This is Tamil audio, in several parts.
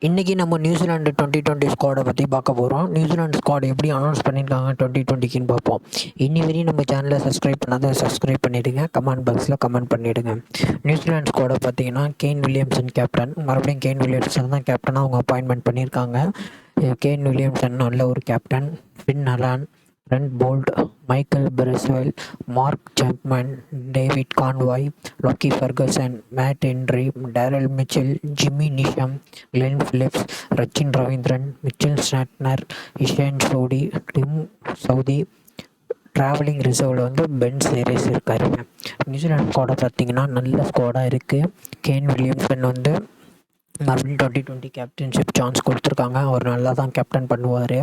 இன்றைக்கி நம்ம நியூசிலாண்டு 2020 ஸ்குவாடை பற்றி பார்க்க போகிறோம். நியூசிலாந்து ஸ்குவாட் எப்படி அனௌன்ஸ் பண்ணியிருக்காங்க 2020க்குன்னு பார்ப்போம். இன்னி வரையும் நம்ம சேனலை சப்ஸ்கிரைப் பண்ணாத சப்ஸ்கிரைப் பண்ணிவிடுங்க. கமெண்ட் பாக்ஸில் கமெண்ட் பண்ணிவிடுங்க. நியூசிலாந்து ஸ்குவாடை பார்த்தீங்கன்னா கேன் வில்லியம்சன் கேப்டன். மறுபடியும் கேன் வில்லியம்சன் தான் கேப்டனாக அவங்க அப்பாயின்மெண்ட் பண்ணியிருக்காங்க. கேன் வில்லியம்சன் நல்ல ஒரு captain. Finn Allen, Trent Boult, Michael Bracewell, Mark Chapman, David Conway, Lockie Ferguson, Matt Henry, Daryl Mitchell, Jimmy Neesham, Glenn Phillips, Rachin Ravindran, Mitchell Santner, Ishan Sodhi, Tim Southee. Travelling ரிசர்வில் வந்து பென் சீரிஸ் இருக்காரு. நியூசிலாந்து ஸ்குவாடை பார்த்தீங்கன்னா நல்ல ஸ்குவாடாக இருக்குது. கேன் வில்லியம்சன் வந்து மறுபடியும் 2020 கேப்டன்ஷிப் சான்ஸ் கொடுத்துருக்காங்க. அவர் நல்லா தான் கேப்டன் பண்ணுவார்.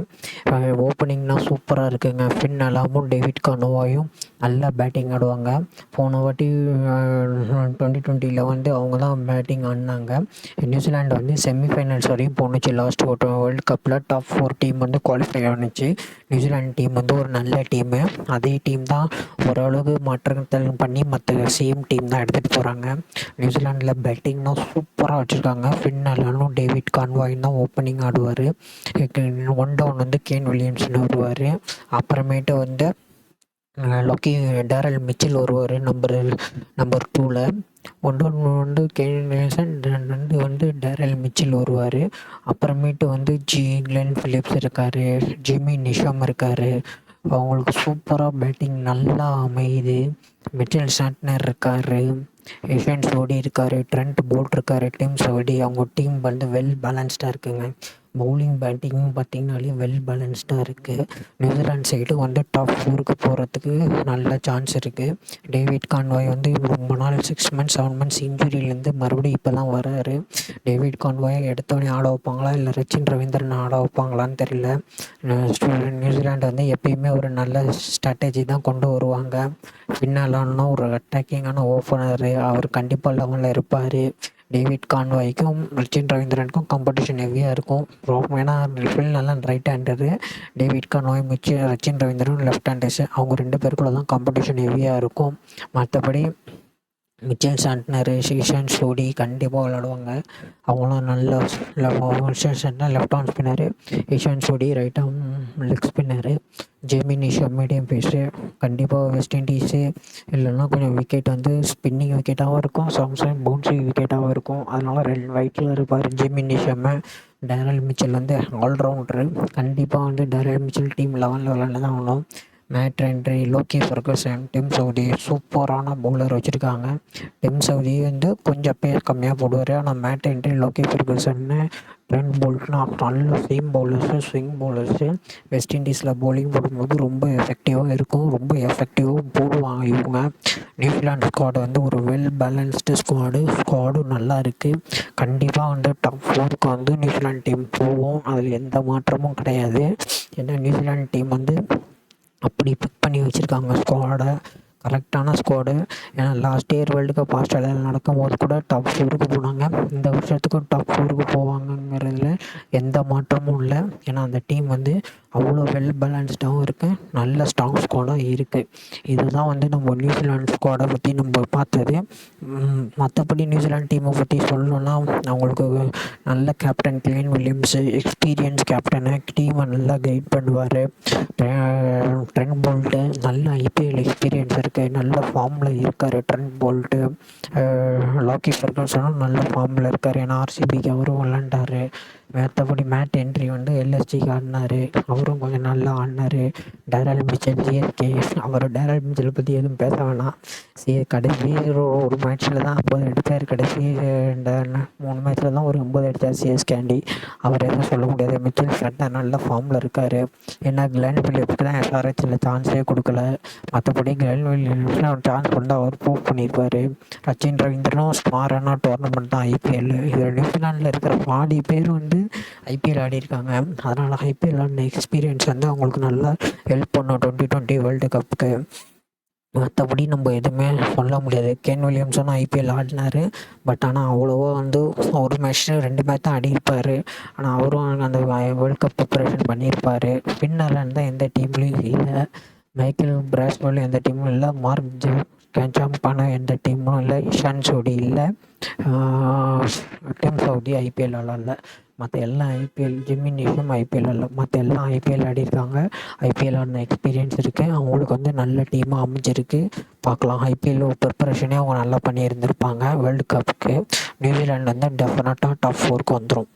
ஓப்பனிங்னால் சூப்பராக இருக்குங்க. ஃபின் அலாமும் டேவிட் கானோவாயும் நல்லா பேட்டிங் ஆடுவாங்க. போன வாட்டி 2020 வந்து அவங்க தான் பேட்டிங் ஆடினாங்க. நியூசிலாண்டு வந்து செமிஃபைனல்ஸ் வரையும் போணுச்சு. லாஸ்ட் வேர்ல்டு கப்பில் டாப் 4 டீம் வந்து குவாலிஃபை ஆணுச்சு. நியூசிலாந்து டீம் வந்து ஒரு நல்ல டீமு. அதே டீம் தான் ஓரளவுக்கு மாற்றங்கள் பண்ணி மற்ற சேம் டீம் தான் எடுத்துகிட்டு போகிறாங்க. நியூசிலாண்டில் பேட்டிங்னா சூப்பராக வச்சுருக்காங்க. ஃபின் அலானும் டேவிட் கான்வாயும் தான் ஓப்பனிங் ஆடுவார். 1 டவுன் வந்து கேன் வில்லியம்சன் வருவார். அப்புறமேட்டு வந்து லாக்கி டேரல் மிச்சல் வருவார் நம்பர் 2ல். 1 டவுன் வந்து கேன் வில்லியம்சன், 2 வந்து டேரல் மிச்சல் வருவார். அப்புறமேட்டு வந்து கிளென் பிலிப்ஸ் இருக்கார், ஜிம்மி நிஷம் இருக்கார். அவங்களுக்கு சூப்பராக பேட்டிங் நல்லா அமையுது. மிச்சல் ஸ்டாட்னர் இருக்கார், இஷான் சோடி இருக்கார், ட்ரெண்ட் போல்ட் இருக்கார், டிம் சவுடி. அவங்க டீம் வந்து வெல் பேலன்ஸ்டாக இருக்குங்க. பவுலிங் பேட்டிங்கும் பார்த்திங்கனாலே வெல் பேலன்ஸ்டாக இருக்குது. நியூசிலாந்து சைடு வந்து டாப் 4க்கு போகிறதுக்கு நல்ல சான்ஸ் இருக்குது. டேவிட் கான்வாய் வந்து ரொம்ப நாள் 6 months 7 months இன்ஜுரியிலேருந்து மறுபடியும் இப்போ தான் வராரு. டேவிட் கான்வாய் எடுத்தோடனே ஆட வைப்பாங்களா இல்லை ரச்சின் ரவீந்திரன் ஆட வைப்பாங்களான்னு தெரியல. நியூசிலாண்டு வந்து எப்பயுமே ஒரு நல்ல ஸ்ட்ராட்டஜி தான் கொண்டு வருவாங்க. பின்னாலான்னா ஒரு அட்டாக்கிங்கான ஓப்பனரு, அவர் கண்டிப்பாக லெவலில் இருப்பார். டேவிட் கான்வாய்க்கும் ரச்சின் ரவீந்திரனுக்கும் காம்படிஷன் ஹெவியாக இருக்கும். ஏன்னா ஃபில் நல்லா right hander, David Conway Rachin Ravindran left handers. அவங்க 2 பேருக்குள்ள தான் காம்படிஷன் ஹெவியாக இருக்கும். மற்றபடி மிச்சல் சாண்ட்னர், இஷான் சோடி கண்டிப்பாக விளாடுவாங்க. அவங்களாம் நல்ல Mitchell Santner left arm spinner, Ishan Sodhi right arm leg spinner, Jamie Neesham medium pace. கண்டிப்பாக வெஸ்ட் இண்டீஸு இல்லைன்னா கொஞ்சம் விக்கெட் வந்து ஸ்பின்னிங் விக்கெட்டாகவும் இருக்கும், சம்டைம் பவுன்சிங் விக்கெட்டாகவும் இருக்கும். அதனால் 2 வைட்டில் இருப்பார் ஜேமி நிஷம்மு. டேரல் மிச்சல் வந்து ஆல்ரவுண்டரு. கண்டிப்பாக வந்து டேரல் மிச்சல் டீம் 11 விளாண்டு தான் ஆகணும். Matt Henry, Lockie Ferguson, Tim Southee சூப்பரான பவுலர் வச்சுருக்காங்க. டிம் சவுதி வந்து கொஞ்சம் பேர் கம்மியாக போடுவார். ஆனால் மேட் ஹென்றி, லாக்கி ஃபெர்கசன்னு, ட்ரெண்ட் போல்ட்னா நல்ல seam bowlers, swing bowlers. West இண்டீஸில் பவுலிங் போடும்போது ரொம்ப எஃபெக்டிவாக இருக்கும், ரொம்ப எஃபெக்டிவாகவும் போடுவாங்க இவங்க. நியூசிலாந்து ஸ்குவாடு வந்து ஒரு வெல் பேலன்ஸ்டு ஸ்குவாடும் நல்லா இருக்குது. கண்டிப்பாக வந்து டாப் 4க்கு வந்து நியூசிலாந்து டீம் போகும், அதில் எந்த மாற்றமும் கிடையாது. ஏன்னா நியூசிலாந்து டீம் வந்து அப்படி பிக் பண்ணி வச்சுருக்காங்க ஸ்குவாடை, கரெக்டான ஸ்குவாடு. ஏன்னா லாஸ்ட் இயர் வேர்ல்டு கப் ஆஸ்திரேலியாவில் நடக்கும்போது கூட டாப் 4க்கு போனாங்க. இந்த வருஷத்துக்கும் டாப் 4க்கு போவாங்கங்கிறதுல எந்த மாற்றமும் இல்லை. ஏன்னா அந்த டீம் வந்து அவ்வளோ வெல் பேலன்ஸ்டாகவும் இருக்குது, நல்ல ஸ்ட்ராங் ஸ்குவாடாக இருக்குது. இதுதான் வந்து நம்ம நியூசிலாந்து ஸ்குவாடை பற்றி நம்ம பார்த்தது. மற்றபடி நியூசிலாந்து டீமை பற்றி சொல்லணுன்னா அவங்களுக்கு நல்ல captain Glenn Williams, experience captain, டீமை நல்லா கைட் பண்ணுவார். ட்ரெண்ட் போல்ட்டு நல்ல ஐபிஎல் எக்ஸ்பீரியன்ஸ் இருக்குது, நல்ல ஃபார்மில் இருக்கார் ட்ரெண்ட் போல்ட்டு. லாக்கி ஃபெர்கசனும் நல்ல ஃபார்மில் இருக்கார், ஏன்னா ஆர்சிபிக்கு அவரும் விளாண்டார். மற்றபடி மேட் ஹென்றி வந்து எல்எஸ்ஜிக்கு ஆடினார், அவரும் கொஞ்சம் நல்லா ஆடினார். டேரல் மிச்சல் சிஎஸ்கே, டேரல் மிச்சலை பற்றி எதுவும் பேச வேணாம். கடைசி ஒரு மேட்ச்சில் தான் 50 அடித்தார். கடைசி 3 மேட்ச்சில் தான் ஒரு 50 அடித்தார் சிஎஸ்கேண்டி. அவர் எதுவும் சொல்ல முடியாது. மிச்சல் ஸ்டாட்னர் நல்ல ஃபார்மில் இருக்கார். ஏன்னா கிளென் பிலிப்ஸ்க்கு தான் எஸ்ஆர்ஹெச்சில் சான்ஸே கொடுக்கல. மற்றபடி கிளென் வில்லியம்ஸ்க்கு அவர் சான்ஸ் கொடுத்து அவர் ப்ரூவ் பண்ணியிருப்பார். ரச்சின் ரவீந்திரனும் ஸ்மாரான டோர்னமெண்ட் தான் ஐபிஎல். இதில் நியூசிலாண்டில் இருக்கிற பாதி பேர் வந்து ஐபிஎல் ஆடிருக்காங்க. அதனால் ஐபிஎல் ஆடின எக்ஸ்பீரியன்ஸ் வந்து அவங்களுக்கு நல்லா ஹெல்ப் பண்ணும் 2020 வேர்ல்டு கப்புக்கு. மற்றபடி நம்ம எதுவுமே சொல்ல முடியாது. கேன் வில்லியம்சனும் ஐபிஎல் ஆடினார். பட் ஆனால் அவ்வளோவா வந்து ஒரு மேட்ச் 2 மேட்ச் தான் ஆடியிருப்பார். ஆனால் அவரும் அந்த வேர்ல்டு கப் ப்ரிப்பரேஷன் பண்ணியிருப்பார். பின்னர்லேருந்து தான் எந்த டீம்லேயும் இல்லை. மைக்கேல் பிரஸ்வெல் எந்த டீமும் இல்லை. மார்க் கேட்சாப்பான எந்த டீமும் இல்லை. இஷான் சோடி இல்லை, டிம் சவுதி ஐபிஎல் விளாட்ல. மற்ற எல்லா ஐபிஎல் ஜிம்மி நேஷம் ஐபிஎல் இல்லை, மற்ற எல்லாம் ஐபிஎல் ஆடிருக்காங்க. ஐபிஎல் ஆடின எக்ஸ்பீரியன்ஸ் இருக்குது. அவங்களுக்கு வந்து நல்ல டீமாக அமைஞ்சிருக்கு. பார்க்கலாம், ஐபிஎல் ப்ரிப்பரேஷனே அவங்க நல்லா பண்ணியிருந்திருப்பாங்க. வேர்ல்டு கப்புக்கு நியூசிலாண்டு வந்து டெஃபினட்டாக டாப் 4க்கு வந்துடும்.